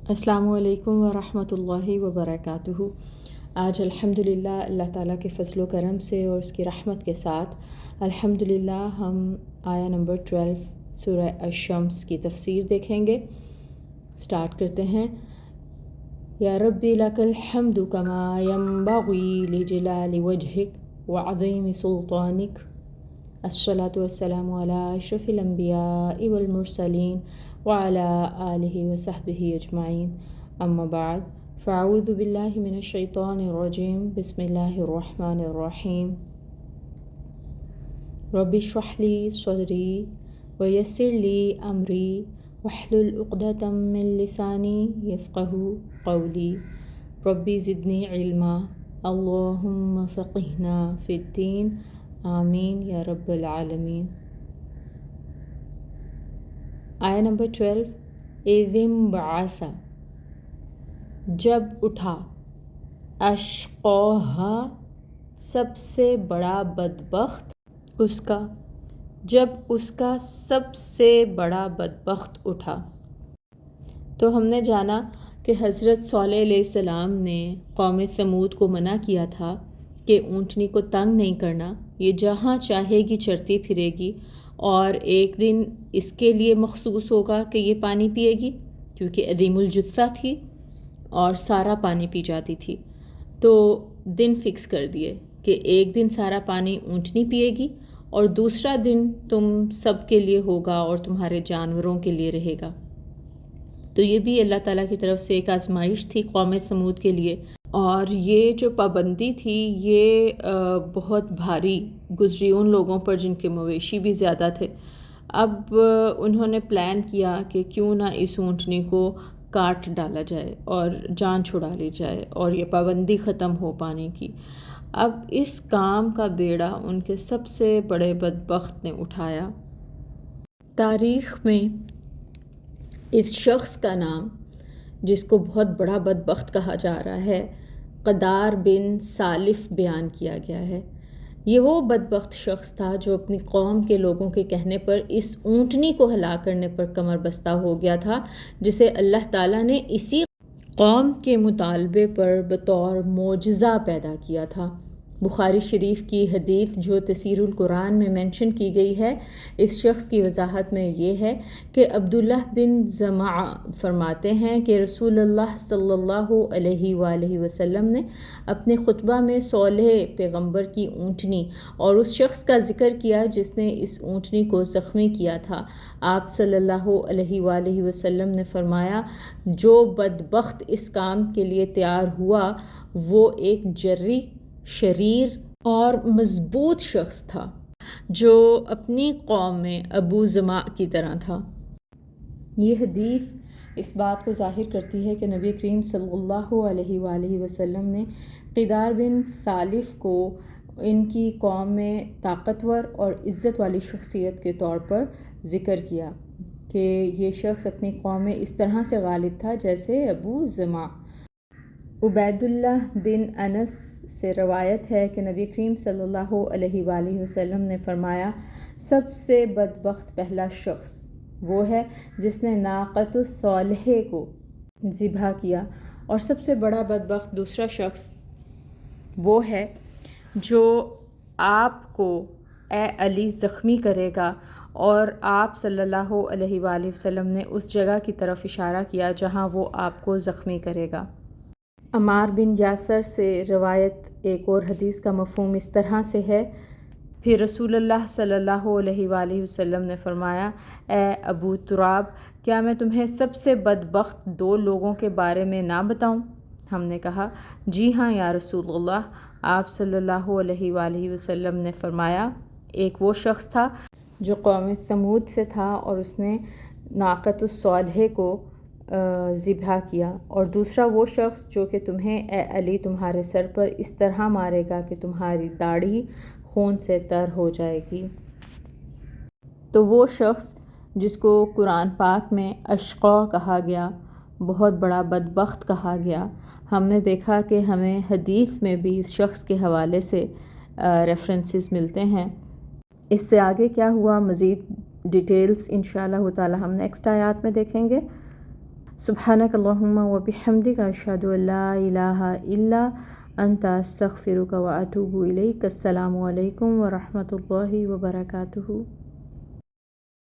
السلام علیکم ورحمۃ اللہ وبرکاتہ۔ آج الحمدللہ اللہ تعالیٰ کے فضل و کرم سے اور اس کی رحمت کے ساتھ الحمدللہ ہم آیا نمبر 12 سورہ الشمس کی تفسیر دیکھیں گے۔ سٹارٹ کرتے ہیں۔ یا ربی لک الحمد کما ینبغی لجلال وجہک وعظیم سلطانک، الصلاۃ والسلام علی اشرف الانبیاء والمرسلین وعلی آلہ وصحبہ اجمعین، اما بعد فاعوذ باللہ من الشیطان الرجیم، بسم اللہ الرحمن الرحیم۔ رب اشرح لی صدری ویسر لی امری واحلل عقدۃ من لسانی یفقہوا قولی، ربی زدنی علما اللہم فقہنا فی الدین، آمین یا رب العالمین۔ آیا نمبر 12۔ اذ انبعث، جب اٹھا، اشقاہا، سب سے بڑا بدبخت اس کا، جب اس کا سب سے بڑا بدبخت اٹھا۔ تو ہم نے جانا کہ حضرت صالح علیہ السلام نے قوم ثمود کو منع کیا تھا کہ اونٹنی کو تنگ نہیں کرنا، یہ جہاں چاہے گی چرتی پھرے گی، اور ایک دن اس کے لیے مخصوص ہوگا کہ یہ پانی پیے گی، کیونکہ عظیم الجثہ تھی اور سارا پانی پی جاتی تھی۔ تو دن فکس کر دیے کہ ایک دن سارا پانی اونٹنی پیے گی اور دوسرا دن تم سب کے لیے ہوگا اور تمہارے جانوروں کے لیے رہے گا۔ تو یہ بھی اللہ تعالیٰ کی طرف سے ایک آزمائش تھی قوم ثمود کے لیے، اور یہ جو پابندی تھی یہ بہت بھاری گزری ان لوگوں پر جن کے مویشی بھی زیادہ تھے۔ اب انہوں نے پلان کیا کہ کیوں نہ اس اونٹنی کو کاٹ ڈالا جائے اور جان چھڑا لی جائے اور یہ پابندی ختم ہو پانے کی۔ اب اس کام کا بیڑا ان کے سب سے بڑے بدبخت نے اٹھایا۔ تاریخ میں اس شخص کا نام، جس کو بہت بڑا بدبخت کہا جا رہا ہے، قدار بن سالف بیان کیا گیا ہے۔ یہ وہ بدبخت شخص تھا جو اپنی قوم کے لوگوں کے کہنے پر اس اونٹنی کو ہلاک کرنے پر کمر بستہ ہو گیا تھا، جسے اللہ تعالیٰ نے اسی قوم کے مطالبے پر بطور معجزہ پیدا کیا تھا۔ بخاری شریف کی حدیث جو تفسیر القرآن میں مینشن کی گئی ہے، اس شخص کی وضاحت میں یہ ہے کہ عبداللہ بن زمعہ فرماتے ہیں کہ رسول اللہ صلی اللہ علیہ وآلہ وسلم نے اپنے خطبہ میں صالح پیغمبر کی اونٹنی اور اس شخص کا ذکر کیا جس نے اس اونٹنی کو زخمی کیا تھا۔ آپ صلی اللہ علیہ وآلہ وسلم نے فرمایا، جو بدبخت اس کام کے لیے تیار ہوا وہ ایک جری، شریر اور مضبوط شخص تھا جو اپنی قوم میں ابو زمع کی طرح تھا۔ یہ حدیث اس بات کو ظاہر کرتی ہے کہ نبی کریم صلی اللہ علیہ وآلہ وسلم نے قدار بن سالف کو ان کی قوم میں طاقتور اور عزت والی شخصیت کے طور پر ذکر کیا کہ یہ شخص اپنی قوم میں اس طرح سے غالب تھا جیسے ابو زمع۔ عبید اللہ بن انس سے روایت ہے کہ نبی کریم صلی اللہ علیہ وآلہ وسلم نے فرمایا، سب سے بدبخت پہلا شخص وہ ہے جس نے ناقۃ الصالح کو ذبح کیا، اور سب سے بڑا بدبخت دوسرا شخص وہ ہے جو آپ کو اے علی زخمی کرے گا، اور آپ صلی اللہ علیہ وآلہ وسلم نے اس جگہ کی طرف اشارہ کیا جہاں وہ آپ کو زخمی کرے گا۔ عمار بن یاسر سے روایت ایک اور حدیث کا مفہوم اس طرح سے ہے، پھر رسول اللہ صلی اللہ علیہ وآلہ وسلم نے فرمایا، اے ابو تراب، کیا میں تمہیں سب سے بدبخت دو لوگوں کے بارے میں نہ بتاؤں؟ ہم نے کہا، جی ہاں یا رسول اللہ۔ آپ صلی اللہ علیہ وآلہ وسلم نے فرمایا، ایک وہ شخص تھا جو قوم ثمود سے تھا اور اس نے ناقۃ الصالح کو ذبح کیا، اور دوسرا وہ شخص جو کہ تمہیں اے علی تمہارے سر پر اس طرح مارے گا کہ تمہاری داڑھی خون سے تر ہو جائے گی۔ تو وہ شخص جس کو قرآن پاک میں اشقا کہا گیا، بہت بڑا بدبخت کہا گیا، ہم نے دیکھا کہ ہمیں حدیث میں بھی اس شخص کے حوالے سے ریفرنسز ملتے ہیں۔ اس سے آگے کیا ہوا، مزید ڈیٹیلز انشاءاللہ تعالی ہم نیکسٹ آیات میں دیکھیں گے۔ سبحانک اللہم و بحمدک اشہد ان لا الہ الا انت استغفرک و اتوب الیک۔ السلام علیکم ورحمۃ اللہ وبرکاتہ۔